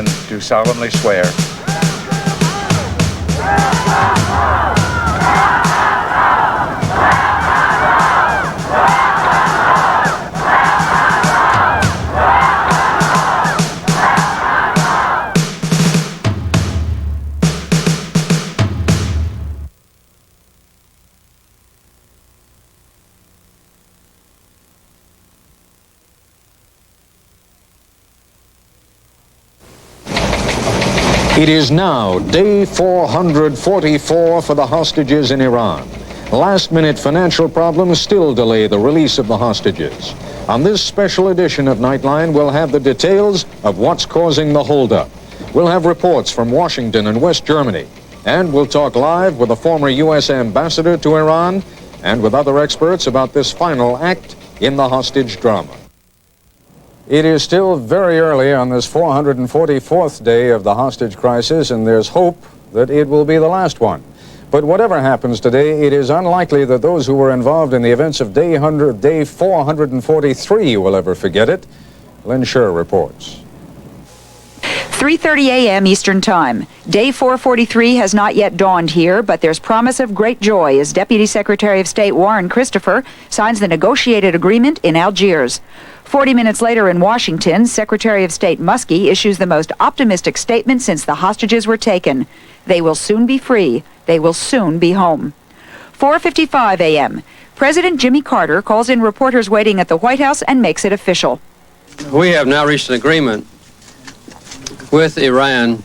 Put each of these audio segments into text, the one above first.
Americans do solemnly swear. It is now day 444 for the hostages in Iran. Last-minute financial problems still delay the release of the hostages. On this special edition of Nightline, we'll have the details of what's causing the holdup. We'll have reports from Washington and West Germany. And we'll talk live with a former U.S. ambassador to Iran and with other experts about this final act in the hostage drama. It is still very early on this 444th day of the hostage crisis, and there's hope that it will be the last one. But whatever happens today, it is unlikely that those who were involved in the events of day 443 will ever forget it. Lynn Scher reports. 3:30 a.m. Eastern Time. Day 443 has not yet dawned here, but there's promise of great joy as Deputy Secretary of State Warren Christopher signs the negotiated agreement in Algiers. 40 minutes later in Washington, Secretary of State Muskie issues the most optimistic statement since the hostages were taken. They will soon be free. They will soon be home. 4:55 a.m. President Jimmy Carter calls in reporters waiting at the White House and makes it official. We have now reached an agreement with Iran,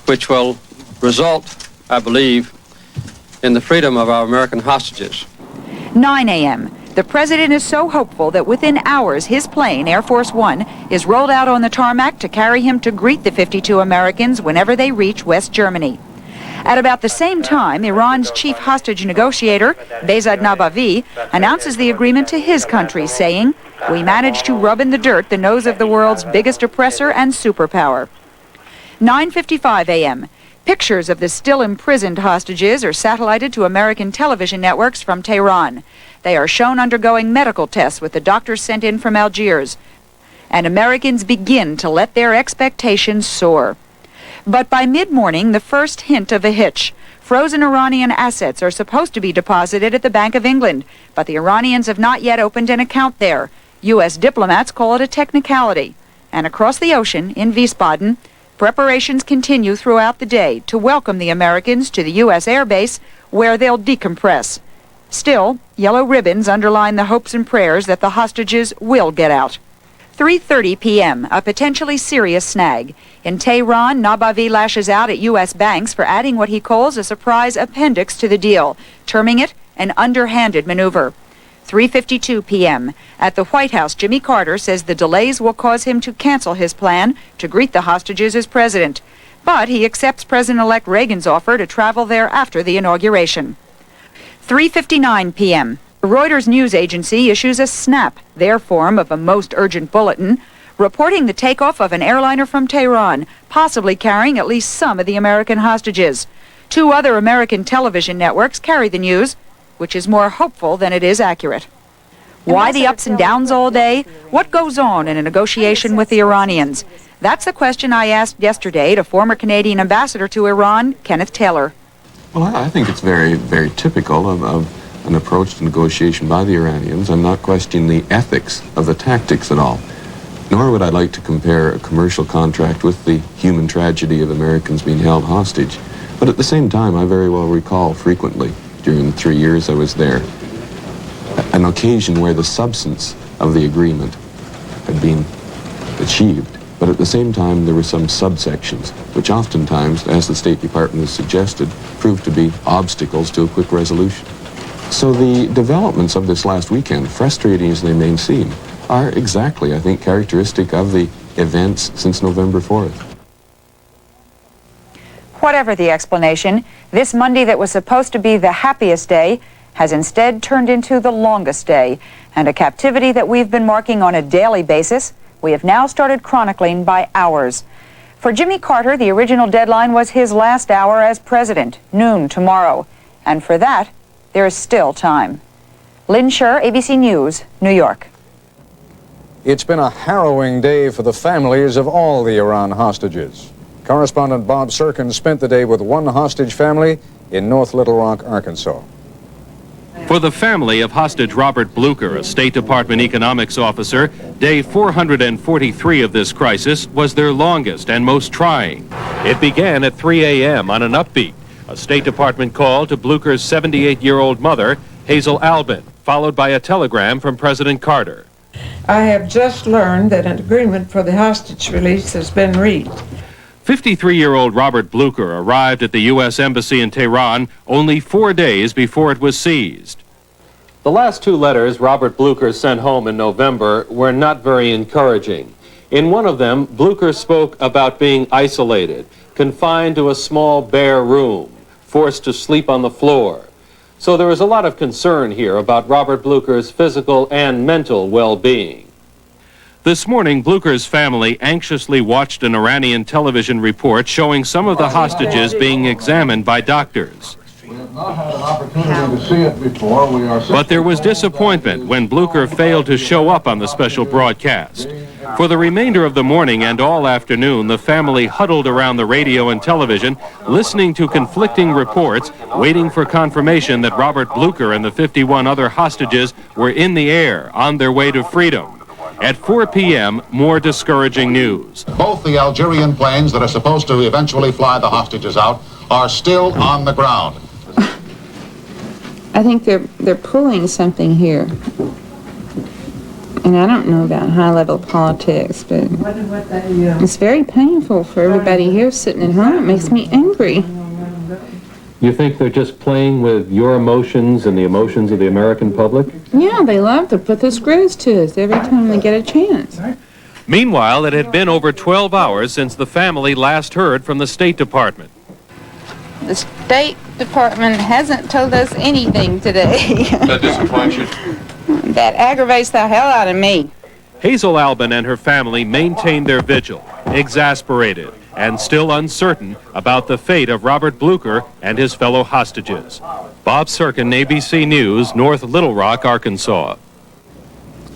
which will result, I believe, in the freedom of our American hostages. 9 a.m. The president is so hopeful that within hours his plane, Air Force One, is rolled out on the tarmac to carry him to greet the 52 Americans whenever they reach West Germany. At about the same time, Iran's chief hostage negotiator, Behzad Nabavi, announces the agreement to his country, saying, "We managed to rub in the dirt the nose of the world's biggest oppressor and superpower." 9:55 a.m. Pictures of the still imprisoned hostages are satellited to American television networks from Tehran. They are shown undergoing medical tests with the doctors sent in from Algiers. And Americans begin to let their expectations soar. But by mid-morning, the first hint of a hitch. Frozen Iranian assets are supposed to be deposited at the Bank of England, but the Iranians have not yet opened an account there. U.S. diplomats call it a technicality. And across the ocean, in Wiesbaden, preparations continue throughout the day to welcome the Americans to the U.S. Air Base, where they'll decompress. Still, yellow ribbons underline the hopes and prayers that the hostages will get out. 3:30 p.m., a potentially serious snag. In Tehran, Nabavi lashes out at U.S. banks for adding what he calls a surprise appendix to the deal, terming it an underhanded maneuver. 3:52 p.m. At the White House, Jimmy Carter says the delays will cause him to cancel his plan to greet the hostages as president. But he accepts President-elect Reagan's offer to travel there after the inauguration. 3:59 p.m. The Reuters news agency issues a snap, their form of a most urgent bulletin, reporting the takeoff of an airliner from Tehran, possibly carrying at least some of the American hostages. 2 other American television networks carry the news, which is more hopeful than it is accurate. Why the ups and downs all day? What goes on in a negotiation with the Iranians? That's the question I asked yesterday to former Canadian ambassador to Iran, Kenneth Taylor. Well, I think it's very, very typical of an approach to negotiation by the Iranians. I'm not questioning the ethics of the tactics at all. Nor would I like to compare a commercial contract with the human tragedy of Americans being held hostage. But at the same time, I very well recall frequently, during the 3 years I was there, an occasion where the substance of the agreement had been achieved. But at the same time, there were some subsections, which oftentimes, as the State Department has suggested, proved to be obstacles to a quick resolution. So the developments of this last weekend, frustrating as they may seem, are exactly, I think, characteristic of the events since November 4th. Whatever the explanation, this Monday that was supposed to be the happiest day has instead turned into the longest day, and a captivity that we've been marking on a daily basis, we have now started chronicling by hours. For Jimmy Carter, the original deadline was his last hour as president, noon tomorrow, and for that, there is still time. Lynn Scher, ABC News, New York. It's been a harrowing day for the families of all the Iran hostages. Correspondent Bob Serkin spent the day with one hostage family in North Little Rock, Arkansas. For the family of hostage Robert Blucher, a State Department economics officer, day 443 of this crisis was their longest and most trying. It began at 3 a.m. on an upbeat, a State Department call to Blucher's 78-year-old mother, Hazel Alvin, followed by a telegram from President Carter. I have just learned that an agreement for the hostage release has been reached. 53-year-old Robert Blucher arrived at the U.S. Embassy in Tehran only 4 days before it was seized. The last two letters Robert Blucher sent home in November were not very encouraging. In one of them, Blucher spoke about being isolated, confined to a small bare room, forced to sleep on the floor. So there is a lot of concern here about Robert Blucher's physical and mental well-being. This morning, Blucher's family anxiously watched an Iranian television report showing some of the hostages being examined by doctors. We have not had an opportunity to see it before. But there was disappointment when Blucher failed to show up on the special broadcast. For the remainder of the morning and all afternoon, the family huddled around the radio and television, listening to conflicting reports, waiting for confirmation that Robert Blucher and the 51 other hostages were in the air on their way to freedom. At 4 p.m., more discouraging news. Both the Algerian planes that are supposed to eventually fly the hostages out are still on the ground. I think they're pulling something here. And I don't know about high-level politics, but it's very painful for everybody here sitting at home. It makes me angry. You think they're just playing with your emotions and the emotions of the American public? Yeah, they love to put the screws to us every time they get a chance. Meanwhile, it had been over 12 hours since the family last heard from the State Department. The State Department hasn't told us anything today. That disappoints you? That aggravates the hell out of me. Hazel Alvin and her family maintained their vigil, exasperated and still uncertain about the fate of Robert Blucher and his fellow hostages. Bob Serkin, ABC News, North Little Rock, Arkansas.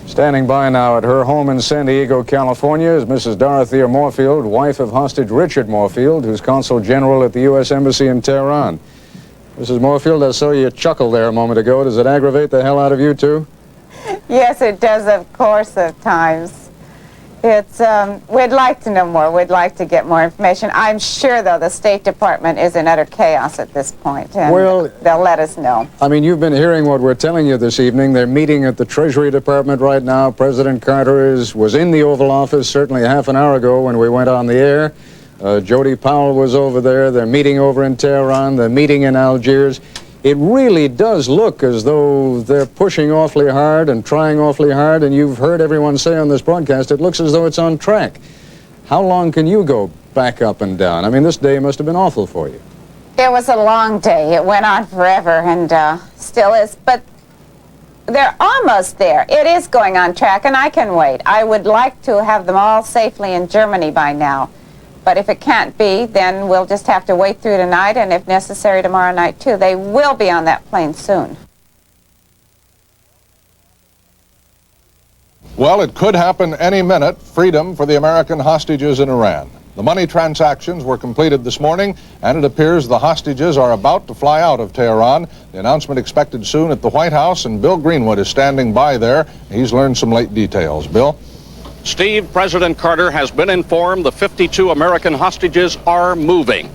Standing by now at her home in San Diego, California, is Mrs. Dorothea Moorfield, wife of hostage Richard Moorfield, who's Consul General at the U.S. Embassy in Tehran. Mrs. Moorfield, I saw you chuckle there a moment ago. Does it aggravate the hell out of you, too? Yes, it does, of course, at times. It's, we'd like to know more. We'd like to get more information. I'm sure, though, the State Department is in utter chaos at this point, and well, they'll let us know. I mean, you've been hearing what we're telling you this evening. They're meeting at the Treasury Department right now. President Carter was in the Oval Office certainly half an hour ago when we went on the air. Jody Powell was over there. They're meeting over in Tehran. They're meeting in Algiers. It really does look as though they're pushing awfully hard and trying awfully hard, and you've heard everyone say on this broadcast, it looks as though it's on track. How long can you go back up and down? I mean, this day must have been awful for you. It was a long day. It went on forever and still is, but they're almost there. It is going on track, and I can wait. I would like to have them all safely in Germany by now. But if it can't be, then we'll just have to wait through tonight, and if necessary, tomorrow night, too. They will be on that plane soon. Well, it could happen any minute. Freedom for the American hostages in Iran. The money transactions were completed this morning, and it appears the hostages are about to fly out of Tehran. The announcement expected soon at the White House, and Bill Greenwood is standing by there. He's learned some late details. Bill? Steve, President Carter has been informed the 52 American hostages are moving,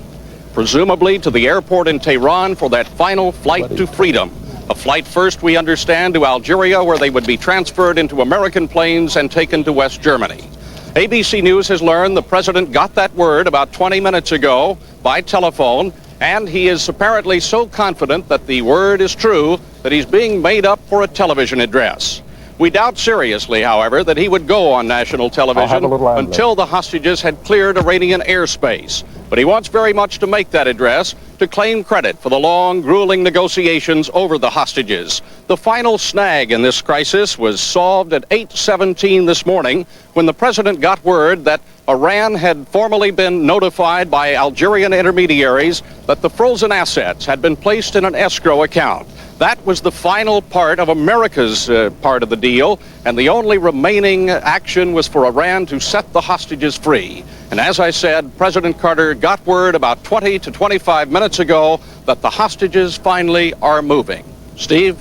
presumably to the airport in Tehran for that final flight to freedom. A flight first, we understand, to Algeria, where they would be transferred into American planes and taken to West Germany. ABC News has learned the president got that word about 20 minutes ago by telephone, and he is apparently so confident that the word is true that he's being made up for a television address. We doubt seriously, however, that he would go on national television until the hostages had cleared Iranian airspace. But he wants very much to make that address to claim credit for the long, grueling negotiations over the hostages. The final snag in this crisis was solved at 8:17 this morning when the president got word that Iran had formally been notified by Algerian intermediaries that the frozen assets had been placed in an escrow account. That was the final part of America's part of the deal, and the only remaining action was for Iran to set the hostages free. And as I said, President Carter got word about 20 to 25 minutes ago that the hostages finally are moving. Steve?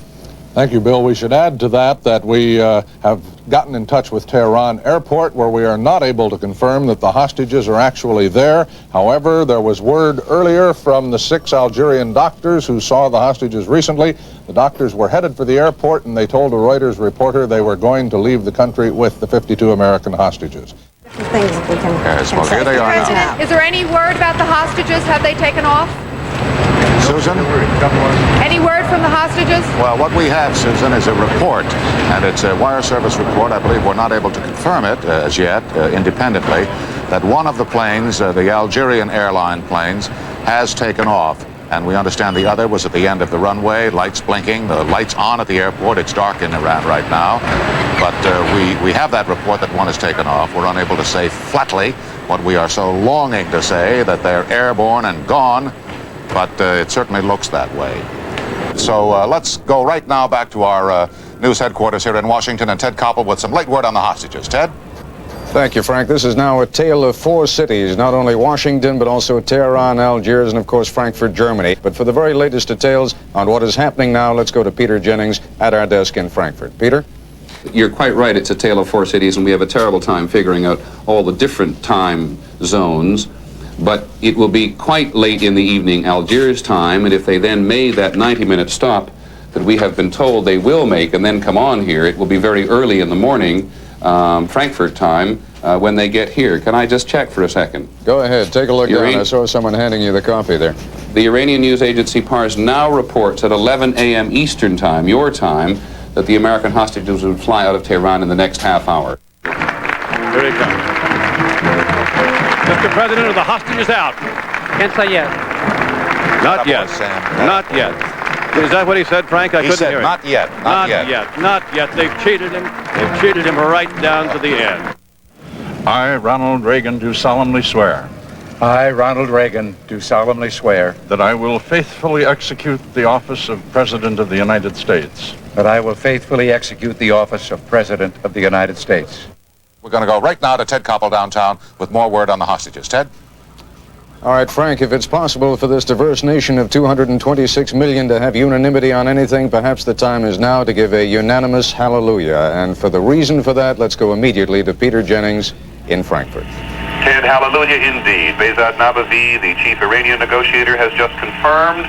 Thank you, Bill. We should add to that we have gotten in touch with Tehran Airport, where we are not able to confirm that the hostages are actually there. However, there was word earlier from the 6 Algerian doctors who saw the hostages recently. The doctors were headed for the airport, and they told a Reuters reporter they were going to leave the country with the 52 American hostages. Things we can Yes, well, here they are now. President, is there any word about the hostages? Have they taken off? Susan? Any word from the hostages? Well, what we have, Susan, is a report, and it's a wire service report. I believe we're not able to confirm it as yet, independently, that one of the planes, the Algerian airline planes, has taken off. And we understand the other was at the end of the runway, lights blinking, the lights on at the airport. It's dark in Iran right now. But we have that report that one has taken off. We're unable to say flatly what we are so longing to say, that they're airborne and gone, but it certainly looks that way. So let's go right now back to our news headquarters here in Washington, and Ted Koppel with some late word on the hostages. Ted? Thank you, Frank. This is now a tale of 4 cities, not only Washington, but also Tehran, Algiers, and of course Frankfurt, Germany. But for the very latest details on what is happening now, let's go to Peter Jennings at our desk in Frankfurt. Peter? You're quite right. It's a tale of 4 cities, and we have a terrible time figuring out all the different time zones. But it will be quite late in the evening Algiers time, and if they then made that 90-minute stop that we have been told they will make and then come on here, it will be very early in the morning, Frankfurt time, when they get here. Can I just check for a second? Go ahead. Take a look down. I saw someone handing you the coffee there. The Iranian news agency Pars now reports at 11 a.m. Eastern time, your time, that the American hostages would fly out of Tehran in the next half hour. Here he comes. Mr. President, are the hostages out? Can't say yet. Not yet. Not yet. Is that what he said, Frank? I couldn't hear it. Not yet. Not yet. Not yet. They've cheated him. They've cheated him right down to the end. I, Ronald Reagan, do solemnly swear. I, Ronald Reagan, do solemnly swear that I will faithfully execute the office of President of the United States. that I will faithfully execute the office of President of the United States. We're going to go right now to Ted Koppel downtown with more word on the hostages. Ted? All right, Frank, if it's possible for this diverse nation of 226 million to have unanimity on anything, perhaps the time is now to give a unanimous hallelujah. And for the reason for that, let's go immediately to Peter Jennings in Frankfurt. Ted, hallelujah indeed. Behzad Nabavi, the chief Iranian negotiator, has just confirmed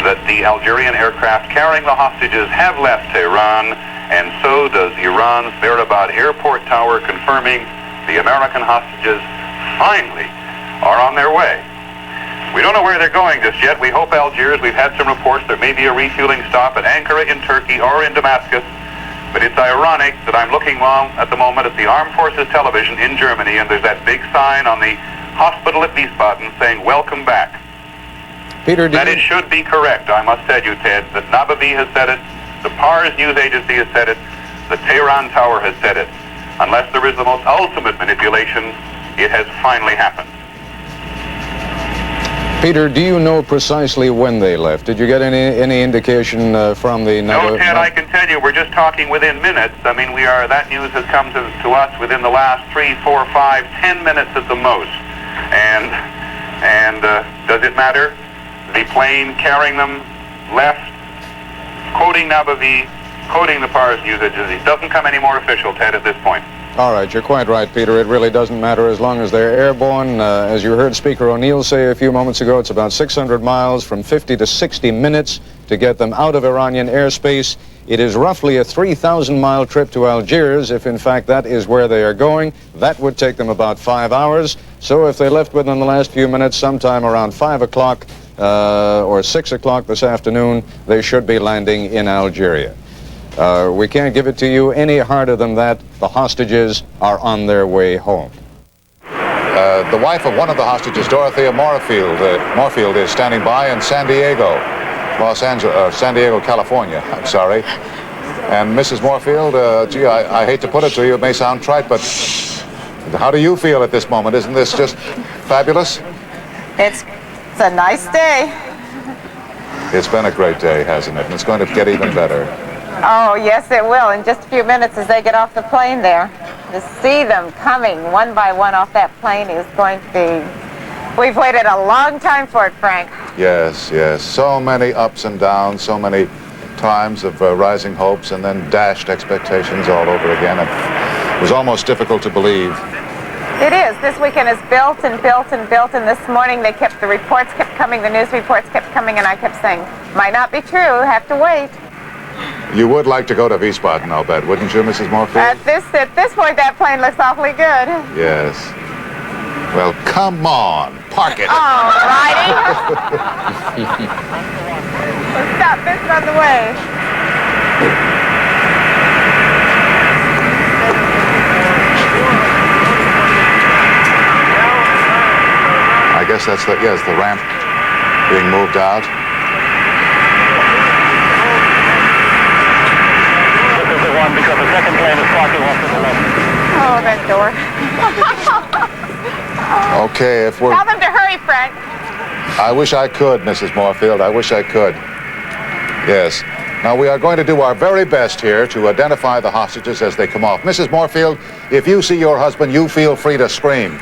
that the Algerian aircraft carrying the hostages have left Tehran, and so does Iran's Mehrabad airport tower, confirming the American hostages finally are on their way. We don't know where they're going just yet. We hope Algiers. We've had some reports there may be a refueling stop at Ankara in Turkey or in Damascus. But it's ironic that I'm looking at the moment at the Armed Forces television in Germany, and there's that big sign on the hospital at Wiesbaden saying, "Welcome back." Peter, that it should be correct, I must tell you, Ted, that Nabavi has said it, the Pars news agency has said it, the Tehran tower has said it. Unless there is the most ultimate manipulation, it has finally happened. Peter, do you know precisely when they left? Did you get any indication from the... No, Ted, I can tell you, we're just talking within minutes. I mean, that news has come to us within the last 3, 4, 5, 10 minutes at the most. And does it matter? The plane carrying them left, quoting Nabavi, quoting the Pars news agency. It doesn't come any more official, Ted, at this point. All right, you're quite right, Peter. It really doesn't matter as long as they're airborne. As you heard Speaker O'Neill say a few moments ago, it's about 600 miles from 50 to 60 minutes to get them out of Iranian airspace. It is roughly a 3,000-mile trip to Algiers, if in fact that is where they are going. That would take them about 5 hours. So if they left within the last few minutes, sometime around 5 o'clock or 6 o'clock this afternoon, they should be landing in Algeria. We can't give it to you any harder than that. The hostages are on their way home. The wife of one of the hostages, Dorothea Moorfield, is standing by in San Diego, San Diego, California. I'm sorry. And Mrs. Moorfield, gee, I hate to put it to you, it may sound trite, but how do you feel at this moment? Isn't this just fabulous? It's a nice day. It's been a great day, hasn't it? And it's going to get even better. Oh, yes, it will. In just a few minutes as they get off the plane there. To see them coming one by one off that plane is going to be... We've waited a long time for it, Frank. Yes, yes. So many ups and downs, so many times of rising hopes and then dashed expectations all over again. It was almost difficult to believe. It is. This weekend is built and built and built, and this morning the reports kept coming, the news reports kept coming, and I kept saying, might not be true, have to wait. You would like to go to Wiesbaden, I'll bet, wouldn't you, Mrs. Moorfield? At this point, that plane looks awfully good. Yes. Well, come on, park it. All righty. Stop this on the way. I guess that's the ramp being moved out. This is the one because the second plane is parking off to the left. Oh, that door. Okay, if we're... Tell them to hurry, Frank. I wish I could, Mrs. Moorfield. I wish I could. Yes. Now, we are going to do our very best here to identify the hostages as they come off. Mrs. Moorfield, if you see your husband, you feel free to scream.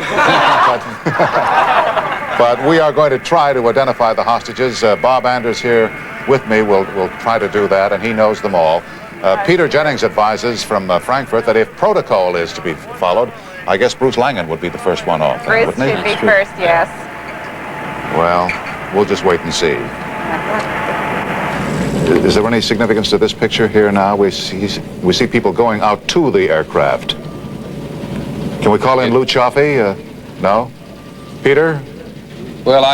But we are going to try to identify the hostages. Bob Anders here with me will try to do that, and he knows them all. Peter Jennings advises from Frankfurt that if protocol is to be followed, I guess Bruce Langen would be the first one off. Bruce wouldn't he? should be first, yes. Well, we'll just wait and see. Is there any significance to this picture here now? We see people going out to the aircraft. Can we call in Lou Chaffee? No? Peter? Well,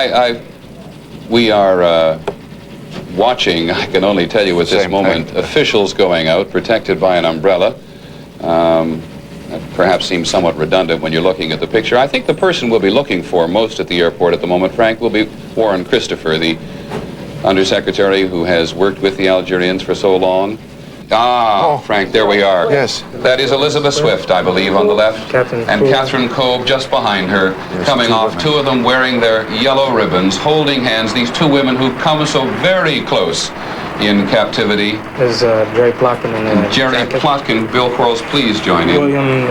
we are watching, I can only tell you at this moment, officials going out, protected by an umbrella. That perhaps seems somewhat redundant when you're looking at the picture. I think the person we'll be looking for most at the airport at the moment, Frank, will be Warren Christopher, the Undersecretary who has worked with the Algerians for so long. Frank, there we are. Yes. That is Elizabeth Swift, I believe, on the left. And Catherine Cove just behind her, yes, coming off, two of them wearing their yellow ribbons, holding hands, these two women who've come so very close in captivity. There's Jerry Plotkin and Jerry Plotkin. Bill Quarles, please join in. William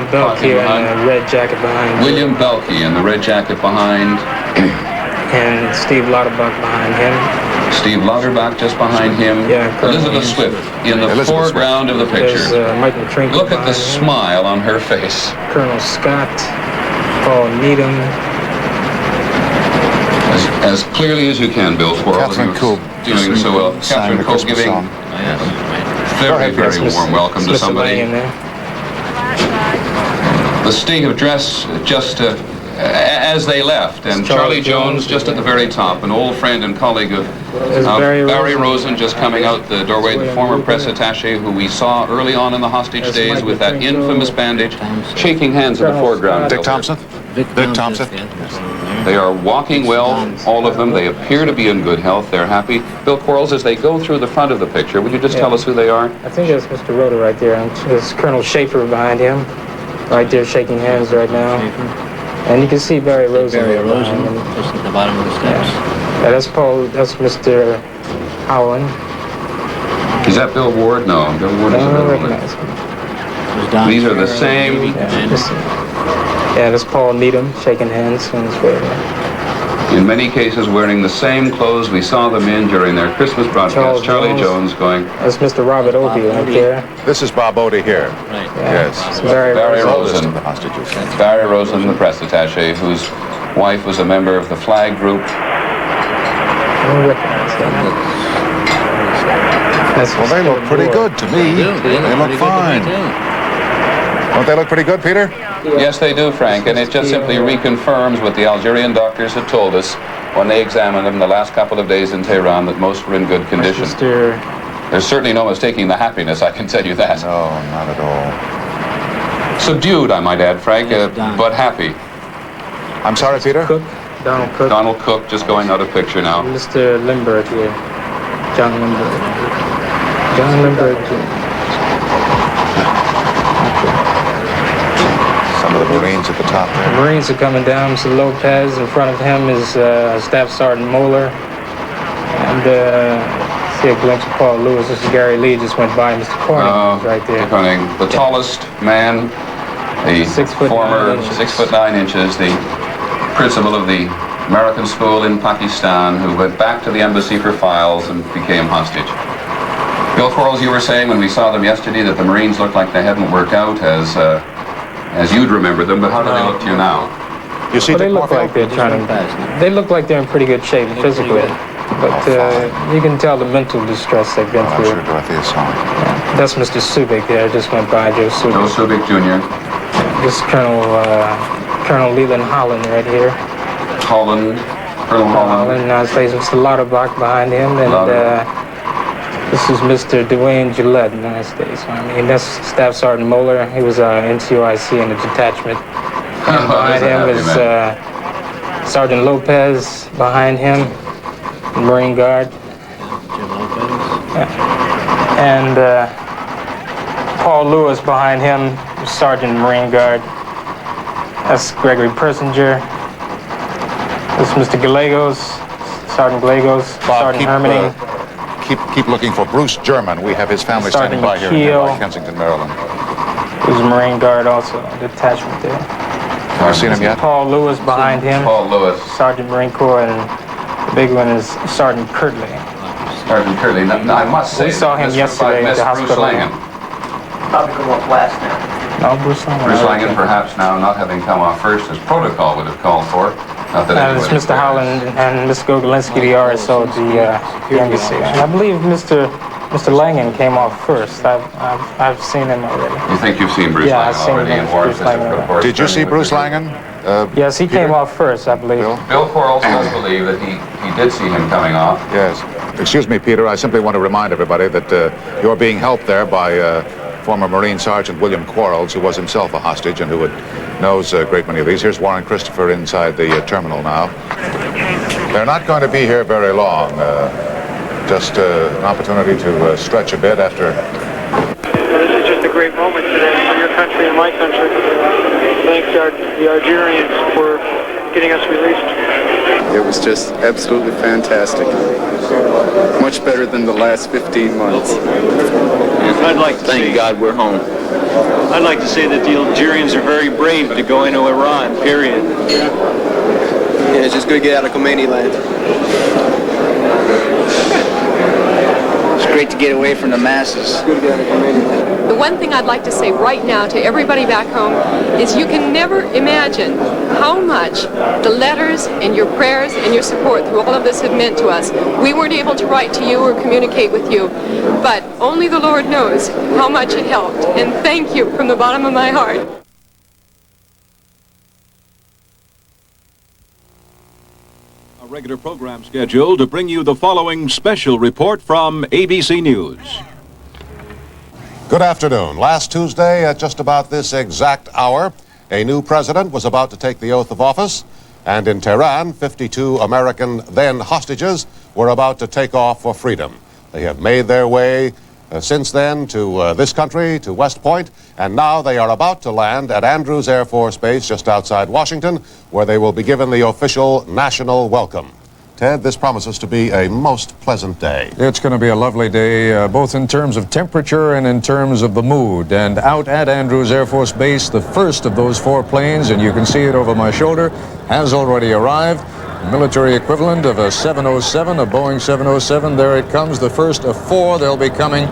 Belkey in the red jacket behind. William Belkey in the red jacket behind. And Steve Lauterbach behind him. Steve Lauterbach just behind him. Yeah, Elizabeth Swift in the foreground of the picture. There's Mike McTrinket. Look at the smile on her face. Colonel Scott, Paul Needham. As clearly as you can, Bill Quarles. Catherine Cove. Doing so well. Catherine Cove giving very, very warm welcome to somebody. The state of dress just as they left, and Charlie Jones just at the very top, an old friend and colleague of Barry Rosen just coming out the doorway, the former press attaché who we saw early on in the hostage days with that infamous bandage, shaking hands in the foreground. Dick Thompson? Vic Thompson? They are walking well, all of them. They appear to be in good health. They're happy. Bill Quarles, as they go through the front of the picture, would you just tell us who they are? I think that's Mr. Rhoda right there, and there's Colonel Schaefer behind him, right there shaking hands right now. And you can see Barry Rosen. Barry Rosen, just at the bottom of the steps. Yeah, that's Mr. Howland. Is that Bill Ward? No, Bill Ward isn't. I don't recognize him. These are the same. Yeah, that's Paul Needham shaking hands on his way there. In many cases wearing the same clothes we saw them in during their Christmas broadcast. Charlie Jones going. That's Mr. Robert Opie right there. This is Bob Odie here. Right. Yes. Barry Rosen. Barry Rosen, the press attaché, whose wife was a member of the flag group. I don't recognize him. Well, they look pretty good to me. They look fine. Don't they look pretty good, Peter? Yes, they do, Frank, and it just simply reconfirms what the Algerian doctors had told us when they examined them the last couple of days in Tehran, that most were in good condition. There's certainly no mistaking the happiness, I can tell you that. No, not at all. Subdued, I might add, Frank, but happy. I'm sorry, Peter? Cook, Donald Cook. Donald Cook just going out of picture now. Mr. Lindbergh here. John Lindbergh. John Lindbergh. Some of the Marines at the top there. The Marines are coming down. Mr. Lopez. In front of him is Staff Sergeant Moeller. And see a glimpse of Paul Lewis. This is Gary Lee just went by. Mr. Corning right there. Corning, the tallest man, the former 6'9", the principal of the American school in Pakistan, who went back to the embassy for files and became hostage. Bill Quarles, you were saying when we saw them yesterday that the Marines looked like they hadn't worked out as you'd remember them, but how do they look to you now? You see, they look like they're trying to. They look like they're in pretty good shape physically, but you can tell the mental distress they've been through. Yeah. That's Mr. Subic there. Just went by, Joe Subic. Joe Subic Jr. This is Colonel Leland Holland right here. Colonel Holland. Now it's Mr. Lauterbach behind him, and this is Mr. Dwayne Gillette, United States Army. And that's Staff Sergeant Moeller. He was NCOIC in the detachment. And behind him is Sergeant Lopez behind him, Marine Guard. And Paul Lewis behind him, Sergeant Marine Guard. That's Gregory Persinger. This is Mr. Gallegos, Sergeant Gallegos, Sergeant Hermany. Keep looking for Bruce German. We have his family standing by here in nearby Kensington, Maryland. Who's a Marine Guard also, detachment there. Have you seen him yet? Paul Lewis behind him. Paul Lewis. Sergeant Marine Corps, and the big one is Sergeant Kirtley. Sergeant Kirtley. Now, I must say, we saw him yesterday at the hospital. Bruce Langan. Probably come off last now. No, Bruce Langan. Bruce Langan, perhaps now not having come off first, as protocol would have called for. Not that it's Mr. Howland and Mr. Gogolinski, the RSO at the embassy. And I believe Mr. Langan came off first. I've seen him already. You think you've seen Bruce Langan already in War? Did you see Bruce Langan? Yes, he came off first, I believe. Bill Quarles does believe that he did see him coming off. Yes. Excuse me, Peter. I simply want to remind everybody that you're being helped there by former Marine Sergeant William Quarles, who was himself a hostage and who knows a great many of these. Here's Warren Christopher inside the terminal now. They're not going to be here very long. Just an opportunity to stretch a bit after. This is just a great moment today for your country and my country. Thank the Algerians for getting us released. It was just absolutely fantastic. Much better than the last 15 months. I'd like to thank God we're home. I'd like to say that the Algerians are very brave to go into Iran, period. Yeah, it's just good to get out of Khomeini land. It's great to get away from the masses. It's good to get out of Khomeini land. The one thing I'd like to say right now to everybody back home is you can never imagine how much the letters and your prayers and your support through all of this have meant to us. We weren't able to write to you or communicate with you, but only the Lord knows how much it helped. And thank you from the bottom of my heart. A regular program schedule to bring you the following special report from ABC News. Good afternoon. Last Tuesday, at just about this exact hour, a new president was about to take the oath of office, and in Tehran, 52 American then hostages were about to take off for freedom. They have made their way since then to this country, to West Point, and now they are about to land at Andrews Air Force Base just outside Washington, where they will be given the official national welcome. Ted, this promises to be a most pleasant day. It's going to be a lovely day, both in terms of temperature and in terms of the mood. And out at Andrews Air Force Base, the first of those 4 planes, and you can see it over my shoulder, has already arrived. Military equivalent of a 707, a Boeing 707. There it comes, the first of 4. They'll be coming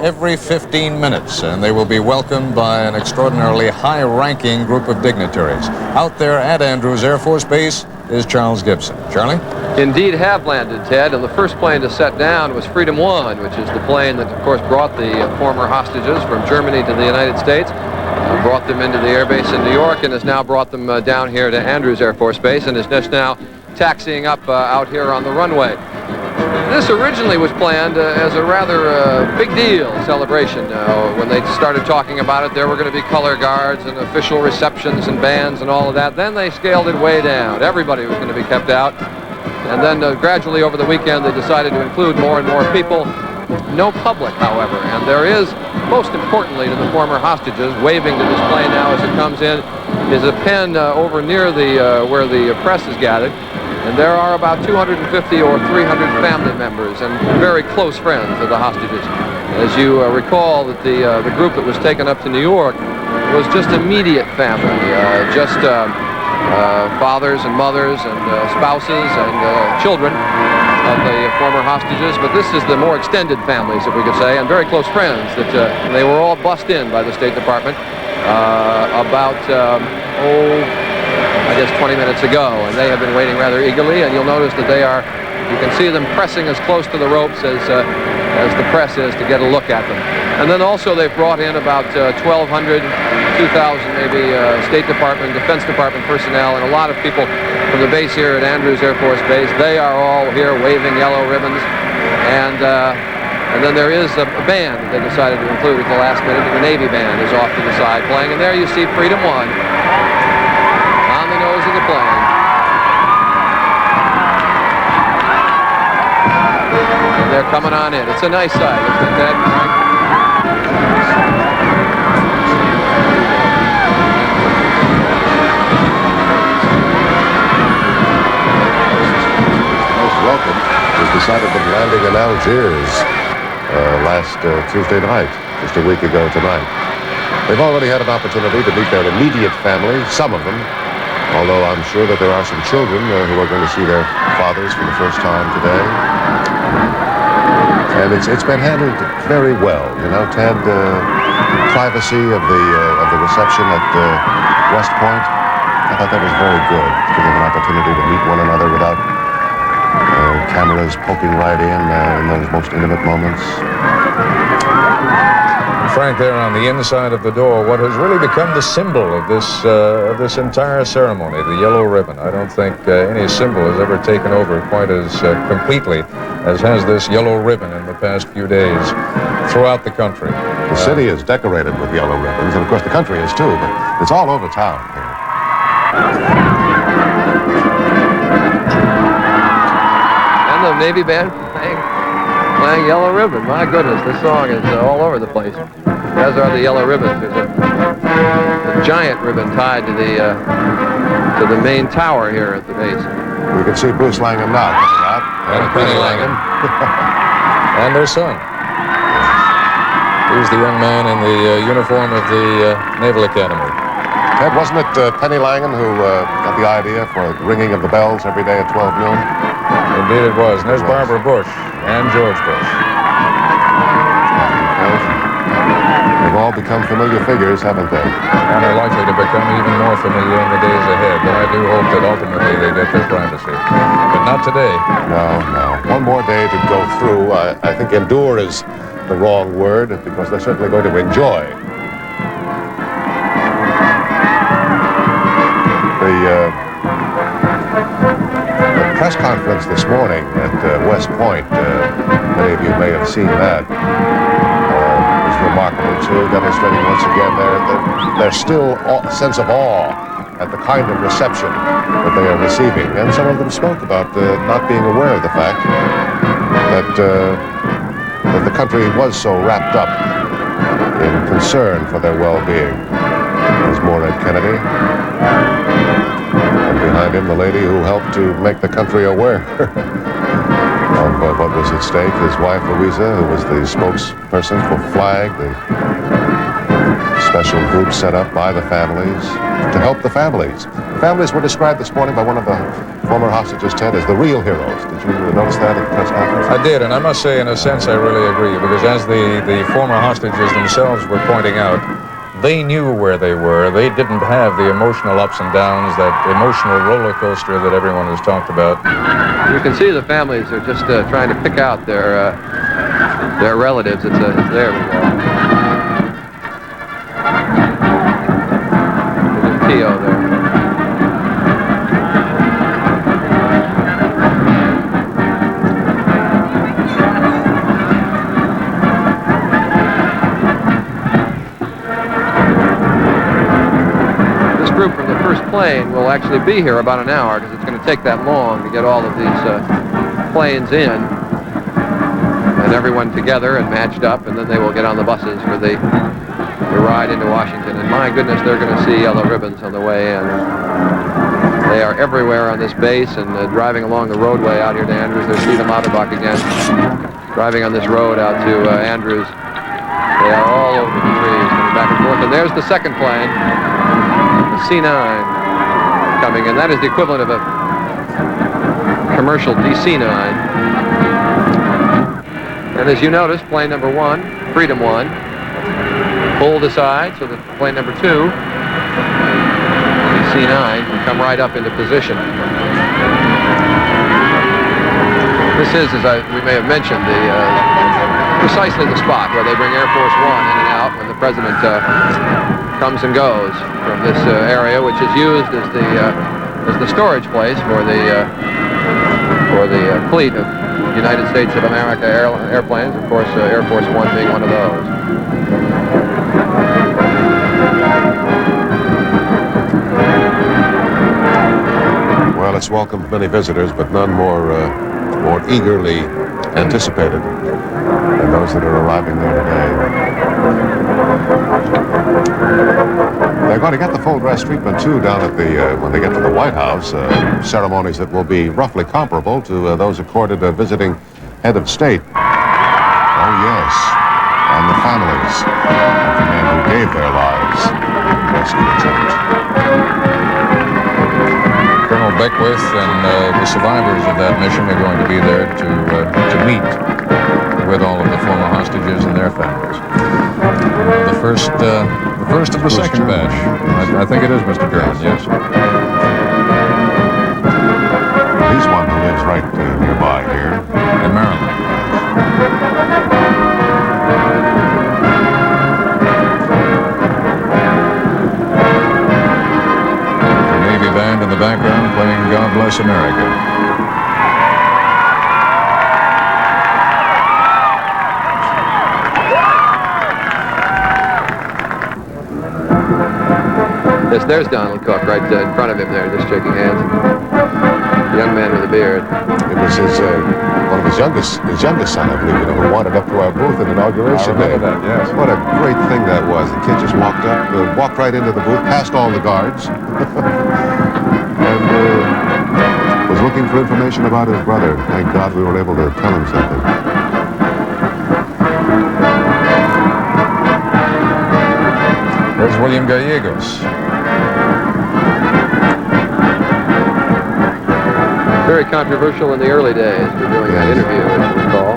every 15 minutes, and they will be welcomed by an extraordinarily high-ranking group of dignitaries. Out there at Andrews Air Force Base is Charles Gibson. Charlie? Indeed have landed, Ted, and the first plane to set down was Freedom 1, which is the plane that, of course, brought the former hostages from Germany to the United States, brought them into the airbase in New York, and has now brought them down here to Andrews Air Force Base, and is just now taxiing up out here on the runway. This originally was planned as a rather big deal celebration. When they started talking about it, there were going to be color guards and official receptions and bands and all of that. Then they scaled it way down. Everybody was going to be kept out. And then gradually over the weekend, they decided to include more and more people. No public, however. And there is, most importantly to the former hostages, waving to this plane now as it comes in, is a pen over near the where the press is gathered. And there are about 250 or 300 family members and very close friends of the hostages. As you recall, that the group that was taken up to New York was just immediate family, just fathers and mothers and spouses and children of the former hostages. But this is the more extended families, if we could say, and very close friends that they were all bussed in by the State Department about, I guess 20 minutes ago, and they have been waiting rather eagerly, and you'll notice that they are, you can see them pressing as close to the ropes as the press is to get a look at them. And then also they've brought in about 1,200, 2,000 maybe State Department, Defense Department personnel, and a lot of people from the base here at Andrews Air Force Base. They are all here waving yellow ribbons, and then there is a band that they decided to include at the last minute. The Navy band is off to the side playing, and there you see Freedom 1 on the nose of the plane. And they're coming on in. It's a nice sight, isn't it, Ted? Most welcome was decided that landing in Algiers last Tuesday night, just a week ago tonight. They've already had an opportunity to meet their immediate family, some of them, although I'm sure that there are some children who are going to see their fathers for the first time today. And it's been handled very well, you know, Ted. Privacy of the reception at West Point, I thought that was very good, to give an opportunity to meet one another without cameras poking right in those most intimate moments. Frank, there on the inside of the door, what has really become the symbol of this entire ceremony, the yellow ribbon. I don't think any symbol has ever taken over quite as completely as has this yellow ribbon in the past few days throughout the country. The city is decorated with yellow ribbons, and of course the country is too, but it's all over town here. And the Navy band playing Yellow Ribbon. My goodness, this song is all over the place. As are the yellow ribbons. There's a giant ribbon tied to the main tower here at the base. We can see Bruce Langham now. And Penny Langham. And their son. He's the young man in the uniform of the Naval Academy. Ted, wasn't it Penny Langham who got the idea for ringing of the bells every day at 12 noon? Indeed it was. And there's Barbara Bush and George Bush. They've all become familiar figures, haven't they? And are likely to become even more familiar in the days ahead. But I do hope that ultimately they get their privacy. But not today. No. One more day to go through. I think endure is the wrong word, because they're certainly going to enjoy the press conference this morning at West Point. Many of you may have seen that. Remarkable too, demonstrating once again their still sense of awe at the kind of reception that they are receiving. And some of them spoke about not being aware of the fact that the country was so wrapped up in concern for their well-being. There's Morad Kennedy, and behind him the lady who helped to make the country aware of what was at stake. His wife, Louisa, who was the spokesperson for FLAG, the special group set up by the families to help the families. The families were described this morning by one of the former hostages, Ted, as the real heroes. Did you notice that at the press conference? I did, and I must say, in a sense, I really agree, because as the former hostages themselves were pointing out, they knew where they were. They didn't have the emotional ups and downs, that emotional roller coaster that everyone has talked about. You can see the families are just trying to pick out their relatives. It's there we go. There's Tio there. Plane will actually be here about an hour, because it's going to take that long to get all of these planes in and everyone together and matched up, and then they will get on the buses for the ride into Washington. And my goodness, they're going to see yellow ribbons on the way in. They are everywhere on this base and driving along the roadway out here to Andrews. There's Stephen Lauterbach again, driving on this road out to Andrews. They are all over the trees, coming back and forth. And there's the second plane, the C-9, coming in. That is the equivalent of a commercial DC-9. And as you notice, plane number 1, Freedom 1, pulled aside so that plane number 2, C9, can come right up into position. This is, as we may have mentioned, precisely the spot where they bring Air Force One in and out when the president comes and goes from this area, which is used as the storage place for the fleet of United States of America airplanes. Of course, Air Force One being one of those. Well, it's welcomed many visitors, but none more eagerly anticipated than those that are arriving there today. They're going to get the full dress treatment too down at when they get to the White House, ceremonies that will be roughly comparable to those accorded a visiting head of state. Oh yes, and the families of the men who gave their lives in the rescue attempt. Colonel Beckwith and the survivors of that mission are going to be there to meet with all of the former hostages and their families. The first of the second batch. I think it is Mr. German, yes. He's one who lives right nearby here. In Maryland. The Navy band in the background playing God Bless America. Yes, there's Donald Cook right in front of him there, just shaking hands. The young man with a beard. It was one of his youngest son, I believe, who wandered up to our booth at Inauguration Day. That, yes. What a great thing that was. The kid just walked right into the booth, past all the guards, and was looking for information about his brother. Thank God we were able to tell him something. There's William Gallegos. Very controversial in the early days for doing that interview, as you recall.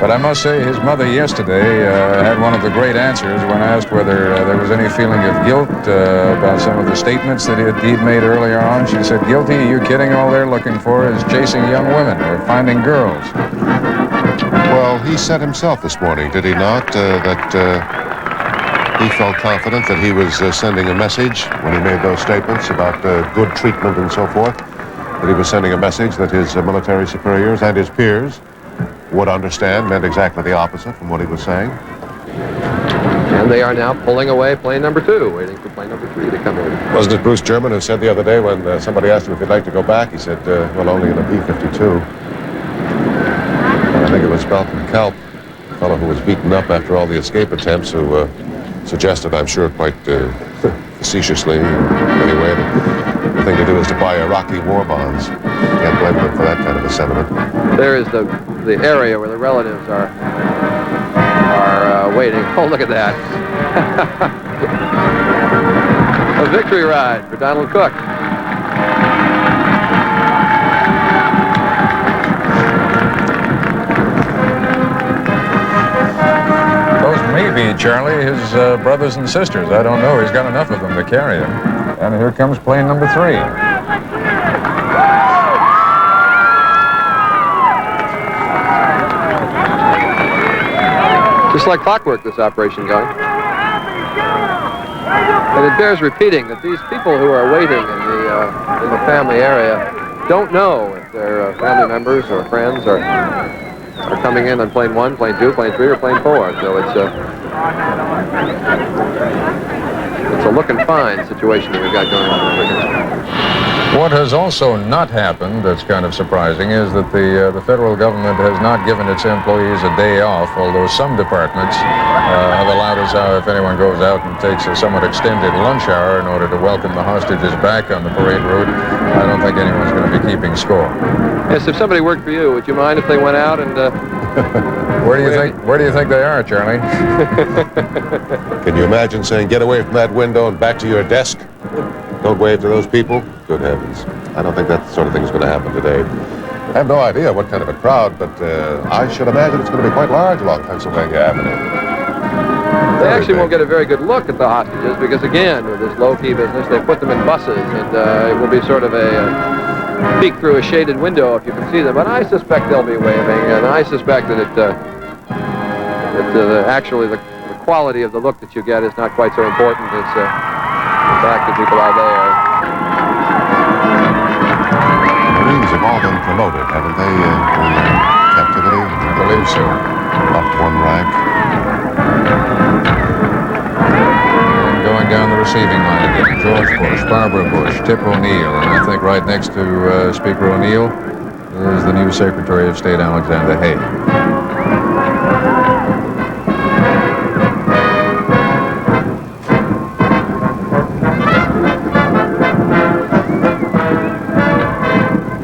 But I must say, his mother yesterday had one of the great answers when asked whether there was any feeling of guilt about some of the statements that he'd made earlier on. She said, "Guilty? Are you kidding? All they're looking for is chasing young women or finding girls." Well, he said himself this morning, did he not, that he felt confident that he was sending a message when he made those statements about good treatment and so forth, that he was sending a message that his military superiors and his peers would understand meant exactly the opposite from what he was saying. And they are now pulling away plane number 2, waiting for plane number 3 to come in. Wasn't it Bruce German who said the other day when somebody asked him if he'd like to go back, he said, well, only in a B-52. I think it was Malcolm Kalp, a fellow who was beaten up after all the escape attempts, who suggested, I'm sure quite facetiously, anyway, that the thing to do is to buy Iraqi war bonds. Can't blame them for that kind of a sentiment. There is the area where the relatives are waiting. Oh, look at that. A victory ride for Donald Cook. Those may be, Charlie, his brothers and sisters. I don't know. He's got enough of them to carry him. And here comes plane number 3. Just like clockwork, this operation going. And it bears repeating that these people who are waiting in the family area don't know if their family members or friends are coming in on plane 1, plane 2, plane 3, or plane 4. So it's a look and find situation that we've got going on over here. What has also not happened that's kind of surprising is that the federal government has not given its employees a day off, although some departments have allowed us out if anyone goes out and takes a somewhat extended lunch hour in order to welcome the hostages back on the parade route. I don't think anyone's going to be keeping score. Yes, if somebody worked for you, would you mind if they went out and... Where do you think they are, Charlie? Can you imagine saying, get away from that window and back to your desk? Don't wave to those people? Good heavens. I don't think that sort of thing is going to happen today. I have no idea what kind of a crowd, but I should imagine it's going to be quite large along Pennsylvania Avenue. They actually won't get a very good look at the hostages because, again, with this low-key business, they put them in buses, and it will be sort of a peek through a shaded window if you can see them. But I suspect they'll be waving, and I suspect that actually the quality of the look that you get is not quite so important as the fact that people are there. Marines have all been promoted, haven't they, during their captivity? I believe so. Up one rank. And going down the receiving line again, George Bush, Barbara Bush, Tip O'Neill, and I think right next to Speaker O'Neill is the new Secretary of State, Alexander Haig.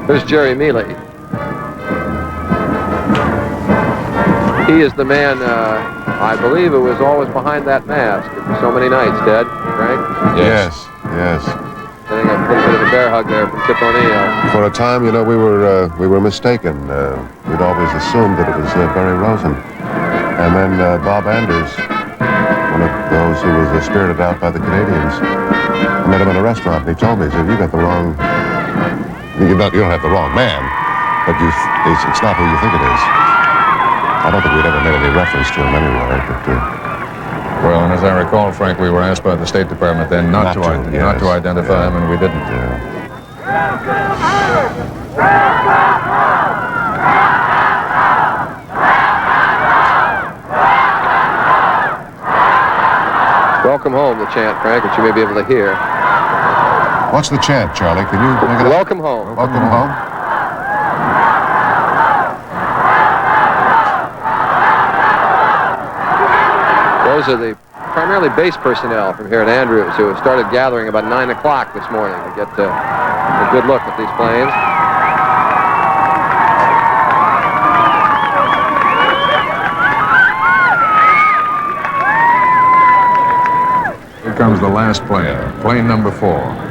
There's Jerry Mealy. He is the man, I believe, who was always behind that mask for so many nights, Ted, right? Yes. Getting a little bit of a bear hug there from Tip O'Neill. For a time, you know, we were mistaken. We'd always assumed that it was Barry Rosen. And then Bob Anders, one of those who was spirited out by the Canadians, I met him in a restaurant, and he told me, he said, you got the wrong... You don't have the wrong man, but it's not who you think it is. I don't think we'd ever made any reference to him anywhere, but... Well, and as I recall, Frank, we were asked by the State Department then not to identify him, and we didn't. Welcome home, the chant, Frank, which you may be able to hear. What's the chant, Charlie? Can you make it up? Welcome home. Welcome home. Those are the primarily base personnel from here at Andrews who have started gathering about 9 o'clock this morning to get a good look at these planes. Here comes the last plane, plane number 4.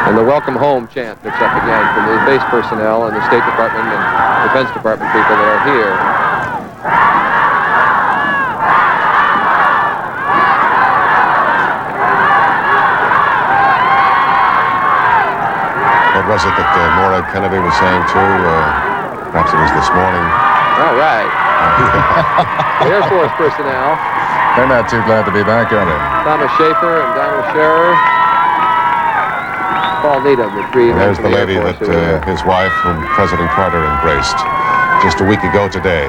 And the welcome home chant picks up again from the base personnel and the State Department and Defense Department people that are here. What was it that Morag Kennedy was saying, too? Perhaps it was this morning. All right. Air Force personnel. They're not too glad to be back, are they? Thomas Schaefer and Donald Scherer. Paul Needham, the three. There's the lady that his wife, whom President Carter embraced just a week ago today.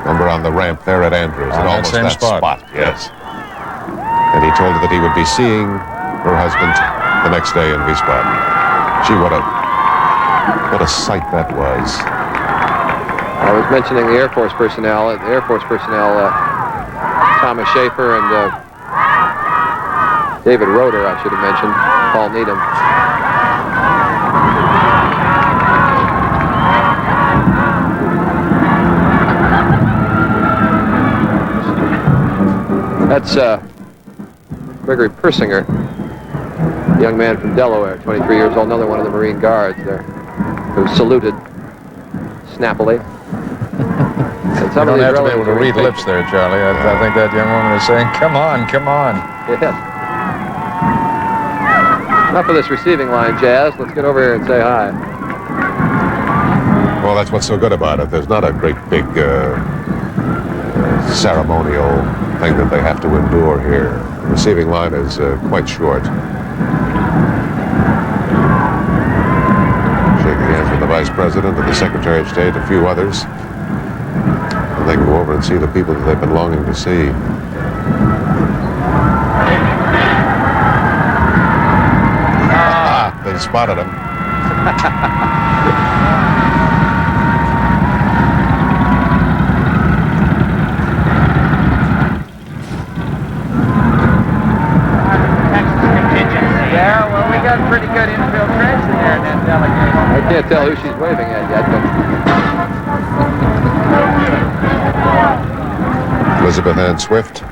Remember, on the ramp there at Andrews, at almost that spot. Yes. And he told her that he would be seeing her husband the next day in Wiesbaden. Gee, what a sight that was. I was mentioning the Air Force personnel. The Air Force personnel, Thomas Schaefer and David Roeder, I should have mentioned, Paul Needham. That's Gregory Persinger, a young man from Delaware, 23 years old, another one of the Marine Guards there, who saluted snappily. You don't have to be able to read lips there, Charlie. I think that young woman is saying, come on, come on. Yes. Enough of this receiving line, Jazz. Let's get over here and say hi. Well, that's what's so good about it. There's not a great big ceremonial thing that they have to endure here. The receiving line is quite short. Shaking hands with the Vice President and the Secretary of State, a few others. And They can go over and see the people that they've been longing to see. They spotted him. Yeah, well, we got pretty good infiltration there in that delegation. I can't tell who she's waving at yet, but... Elizabeth Ann Swift.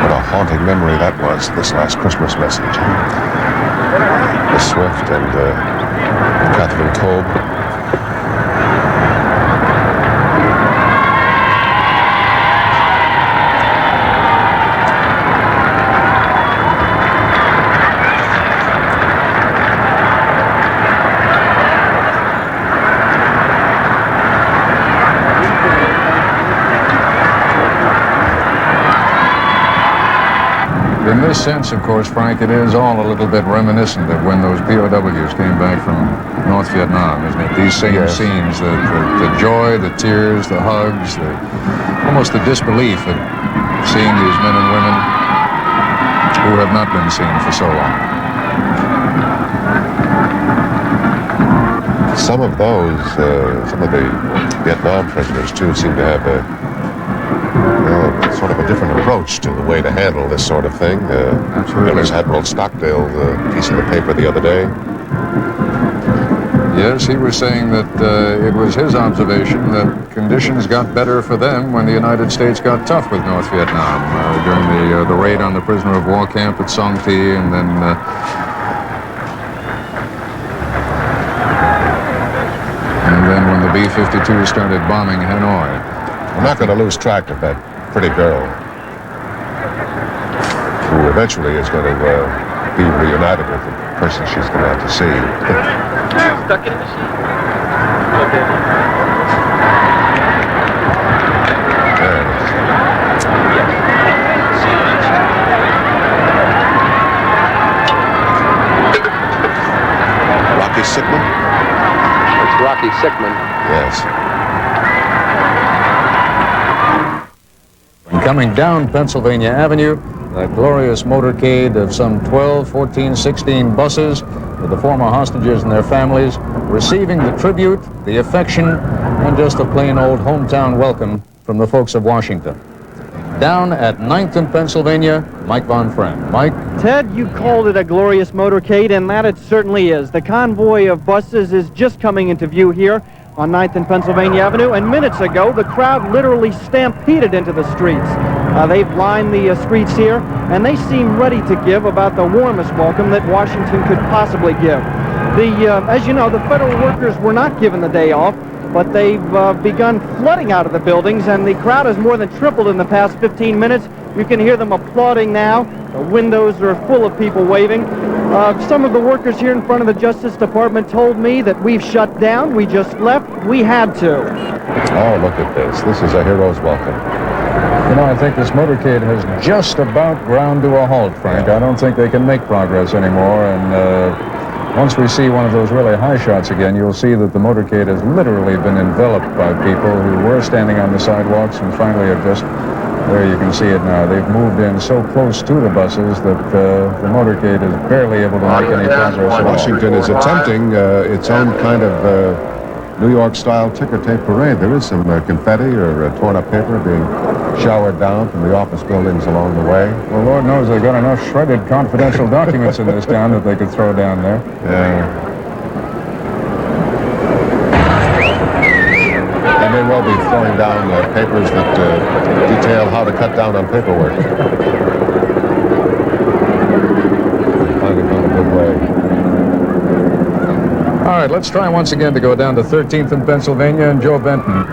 What a haunting memory that was, this last Christmas message. Miss Swift and Catherine Kolb. In this sense, of course, Frank, it is all a little bit reminiscent of when those POWs came back from North Vietnam, isn't it? These same scenes, the joy, the tears, the hugs, almost the disbelief at seeing these men and women who have not been seen for so long. Some of those, some of the Vietnam prisoners, too, seem to have sort of a different approach to the way to handle this sort of thing. There was Admiral Stockdale's piece in the paper the other day. Yes, he was saying that it was his observation that conditions got better for them when the United States got tough with North Vietnam during the raid on the prisoner of war camp at Song Thi, and then when the B-52 started bombing Hanoi. We're not going to lose track of that pretty girl who eventually is going to be reunited with the person she's going to have to see. Stuck in a machine. Rocky Sickman? It's Rocky Sickman. Yes. Coming down Pennsylvania Avenue, that glorious motorcade of some 12, 14, 16 buses with the former hostages and their families, receiving the tribute, the affection, and just a plain old hometown welcome from the folks of Washington. Down at 9th and Pennsylvania, Mike Von Friend. Mike? Ted, you called it a glorious motorcade, and that it certainly is. The convoy of buses is just coming into view here on 9th and Pennsylvania Avenue, and minutes ago, the crowd literally stampeded into the streets. They've lined the streets here, and they seem ready to give about the warmest welcome that Washington could possibly give. As you know, the federal workers were not given the day off, but they've begun flooding out of the buildings, and the crowd has more than tripled in the past 15 minutes. You can hear them applauding now. The windows are full of people waving. Some of the workers here in front of the Justice Department told me that we've shut down. We just left. We had to. Oh, look at this. This is a hero's welcome. You know, I think this motorcade has just about ground to a halt, Frank. I don't think they can make progress anymore, and once we see one of those really high shots again, you'll see that the motorcade has literally been enveloped by people who were standing on the sidewalks and finally are just, there you can see it now, they've moved in so close to the buses that the motorcade is barely able to make any progress. Washington is attempting its own kind of New York-style ticker tape parade. There is some confetti or torn-up paper being showered down from the office buildings along the way. Well, Lord knows they've got enough shredded confidential documents in this town that they could throw down there. Yeah. They may well be throwing down papers that detail how to cut down on paperwork. Finally found a good way. All right, let's try once again to go down to 13th and Pennsylvania and Joe Benton.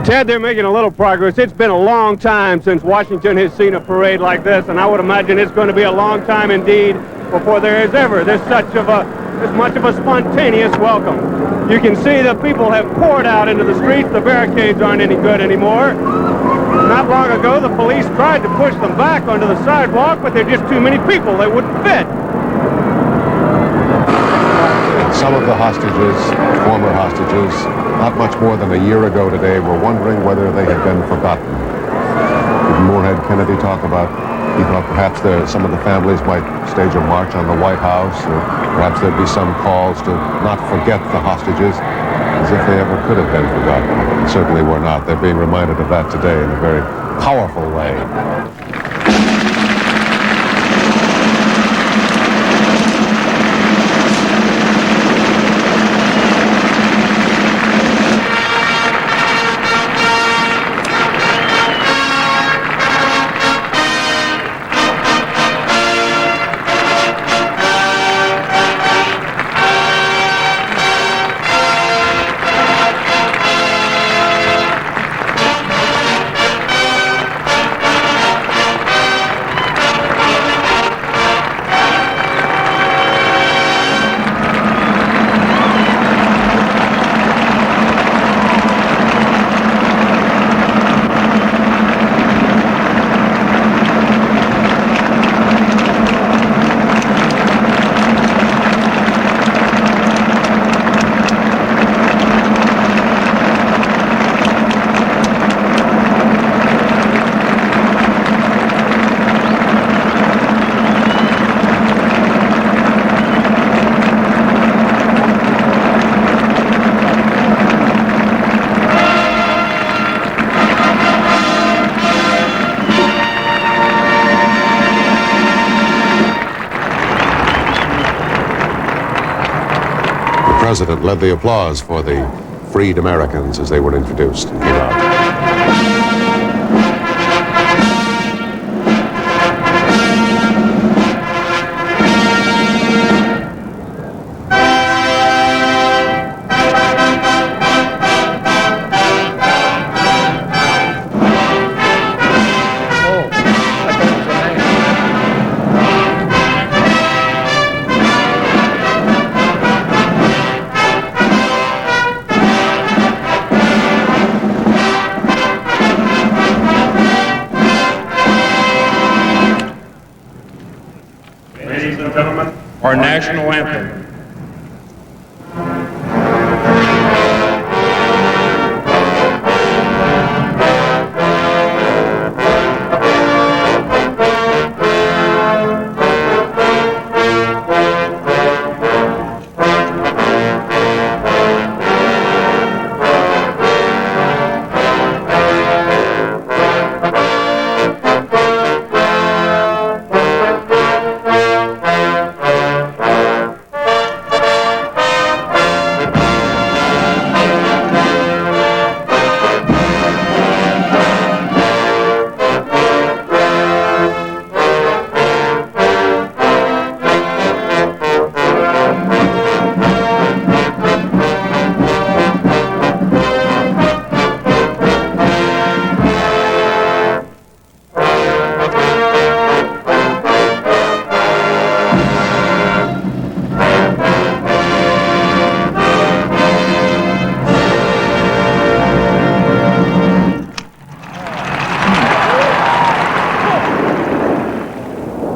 Ted, they're making a little progress. It's been a long time since Washington has seen a parade like this, and I would imagine it's going to be a long time indeed before there is ever this much of a spontaneous welcome. You can see the people have poured out into the streets. The barricades aren't any good anymore. Not long ago, the police tried to push them back onto the sidewalk, but there are just too many people. They wouldn't fit. some of the hostages, former hostages, not much more than a year ago today, were wondering whether they had been forgotten. Did Moorhead Kennedy talk about, he thought perhaps some of the families might stage a march on the White House, or perhaps there'd be some calls to not forget the hostages, as if they ever could have been forgotten. But certainly were not. They're being reminded of that today in a very powerful way. The president led the applause for the freed Americans as they were introduced and came out. Our national anthem.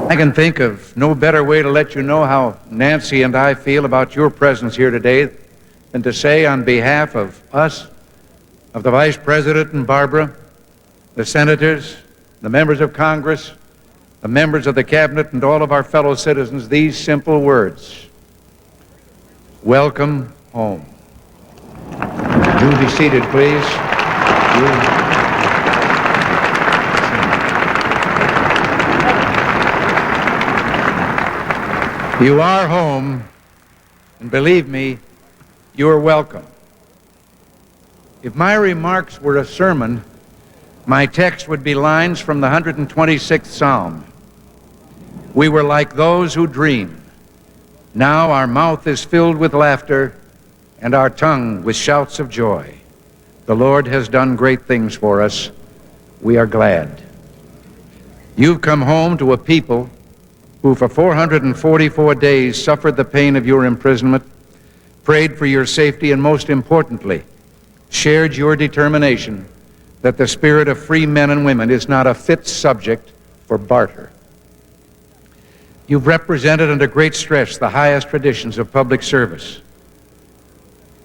I can think of no better way to let you know how Nancy and I feel about your presence here today than to say on behalf of us, of the Vice President and Barbara, the senators, the members of Congress, the members of the Cabinet, and all of our fellow citizens, these simple words. Welcome home. Do be seated, please. You are home, and believe me, you are welcome. If my remarks were a sermon, my text would be lines from the 126th Psalm. We were like those who dream. Now our mouth is filled with laughter, and our tongue with shouts of joy. The Lord has done great things for us. We are glad. You've come home to a people who for 444 days suffered the pain of your imprisonment, prayed for your safety, and most importantly, shared your determination that the spirit of free men and women is not a fit subject for barter. You've represented under great stress the highest traditions of public service,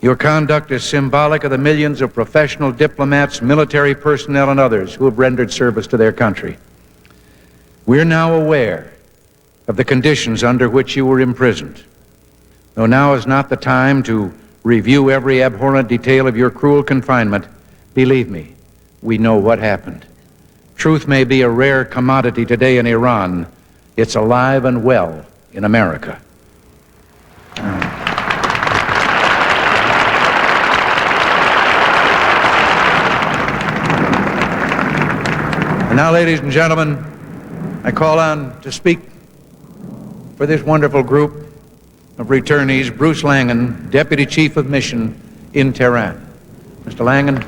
Your conduct is symbolic of the millions of professional diplomats, military personnel, and others who have rendered service to their country. We're now aware of the conditions under which you were imprisoned. Though now is not the time to review every abhorrent detail of your cruel confinement, believe me, we know what happened. Truth may be a rare commodity today in Iran. It's alive and well in America. And now, ladies and gentlemen, I call on to speak for this wonderful group of returnees, Bruce Langan, Deputy Chief of Mission in Tehran. Mr. Langan.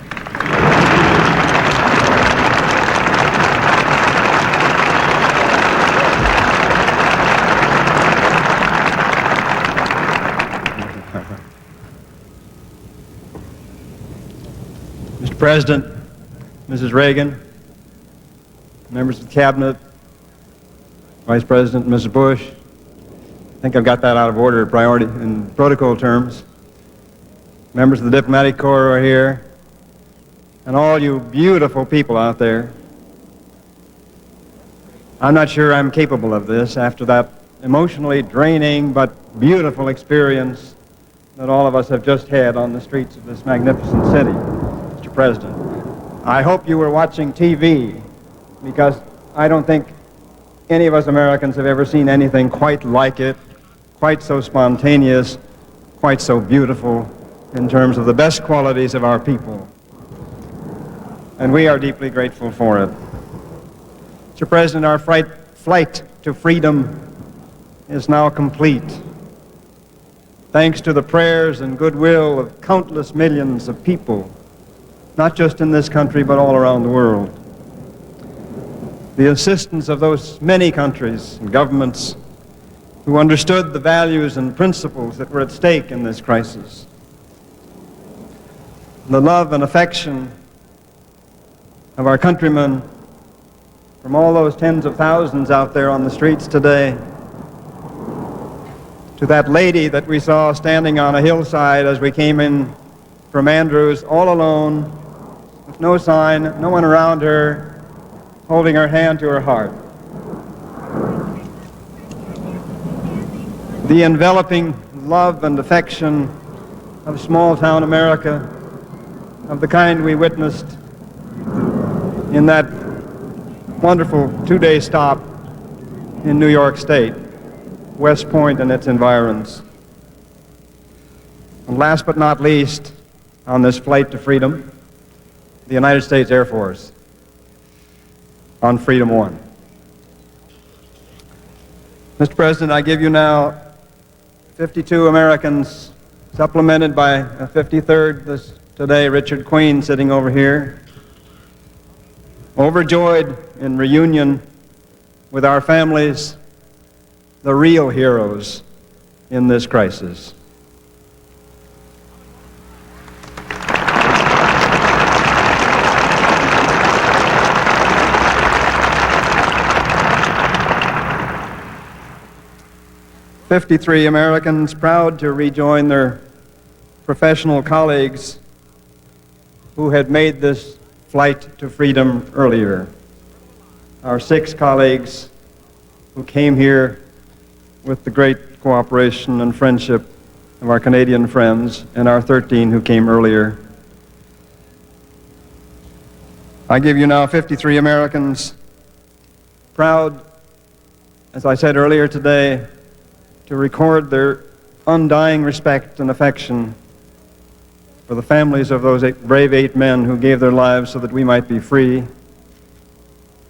Mr. President, Mrs. Reagan, members of the Cabinet, Vice President, Mrs. Bush, I think I've got that out of order, priority in protocol terms. Members of the Diplomatic Corps are here, and all you beautiful people out there. I'm not sure I'm capable of this after that emotionally draining but beautiful experience that all of us have just had on the streets of this magnificent city, Mr. President. I hope you were watching TV, because I don't think any of us Americans have ever seen anything quite like it, quite so spontaneous, quite so beautiful in terms of the best qualities of our people. And we are deeply grateful for it. Mr. President, our flight to freedom is now complete. Thanks to the prayers and goodwill of countless millions of people, not just in this country, but all around the world. The assistance of those many countries and governments who understood the values and principles that were at stake in this crisis. The love and affection of our countrymen from all those tens of thousands out there on the streets today, to that lady that we saw standing on a hillside as we came in from Andrews, all alone, with no sign, no one around her, holding her hand to her heart. The enveloping love and affection of small-town America, of the kind we witnessed in that wonderful two-day stop in New York State, West Point and its environs. And last but not least, on this flight to freedom, the United States Air Force on Freedom 1. Mr. President, I give you now 52 Americans, supplemented by a 53rd today, Richard Queen, sitting over here, overjoyed in reunion with our families, the real heroes in this crisis. "53 Americans proud to rejoin their professional colleagues who had made this flight to freedom earlier. Our 6 colleagues who came here with the great cooperation and friendship of our Canadian friends, and our 13 who came earlier. I give you now 53 Americans proud, as I said earlier today, to record their undying respect and affection for the families of those brave 8 men who gave their lives so that we might be free.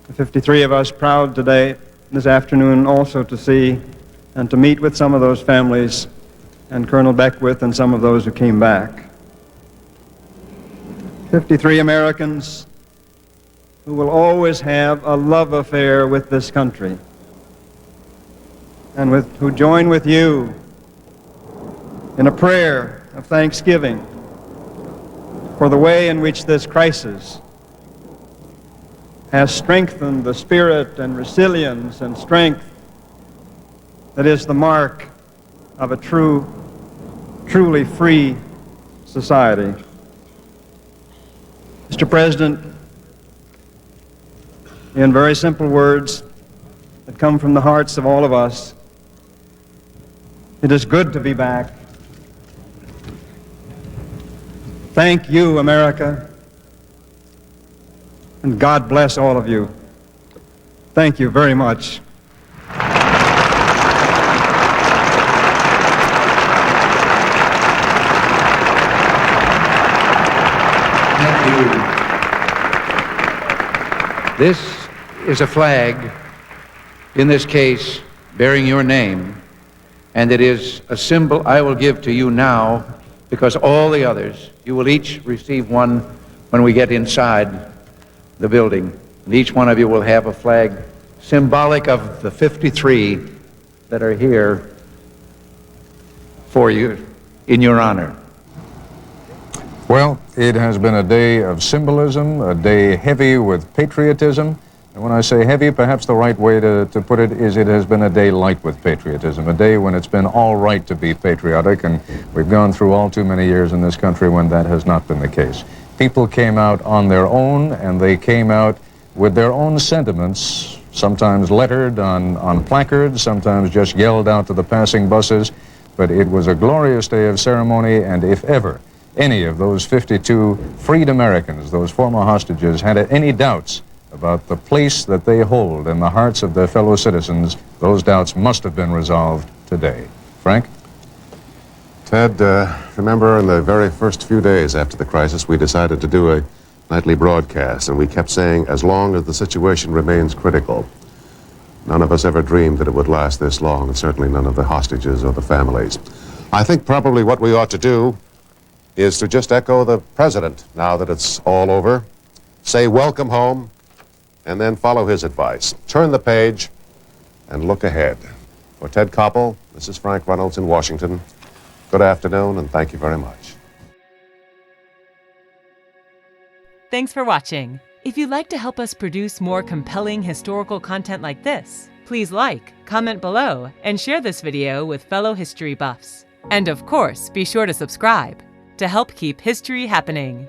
The 53 of us proud today, this afternoon, also to see and to meet with some of those families and Colonel Beckwith and some of those who came back. 53 Americans who will always have a love affair with this country, and who join with you in a prayer of thanksgiving for the way in which this crisis has strengthened the spirit and resilience and strength that is the mark of a truly free society. Mr. President, in very simple words that come from the hearts of all of us, it is good to be back. Thank you, America, and God bless all of you. Thank you very much. This is a flag, in this case, bearing your name, and it is a symbol I will give to you now, because all the others, you will each receive one when we get inside the building. And each one of you will have a flag symbolic of the 53 that are here for you in your honor. Well, it has been a day of symbolism, a day heavy with patriotism. And when I say heavy, perhaps the right way to put it is it has been a day light with patriotism, a day when it's been all right to be patriotic, and we've gone through all too many years in this country when that has not been the case. People came out on their own, and they came out with their own sentiments, sometimes lettered on placards, sometimes just yelled out to the passing buses. But it was a glorious day of ceremony, and if ever any of those 52 freed Americans, those former hostages, had any doubts about the place that they hold in the hearts of their fellow citizens, those doubts must have been resolved today. Frank? Ted, remember in the very first few days after the crisis, we decided to do a nightly broadcast, and we kept saying, as long as the situation remains critical. None of us ever dreamed that it would last this long, and certainly none of the hostages or the families. I think probably what we ought to do is to just echo the president now that it's all over. Say welcome home, and then follow his advice. Turn the page and look ahead. For Ted Koppel, this is Frank Reynolds in Washington. Good afternoon, and thank you very much. Thanks for watching. If you'd like to help us produce more compelling historical content like this, please like, comment below, and share this video with fellow history buffs. And of course, be sure to subscribe to help keep history happening.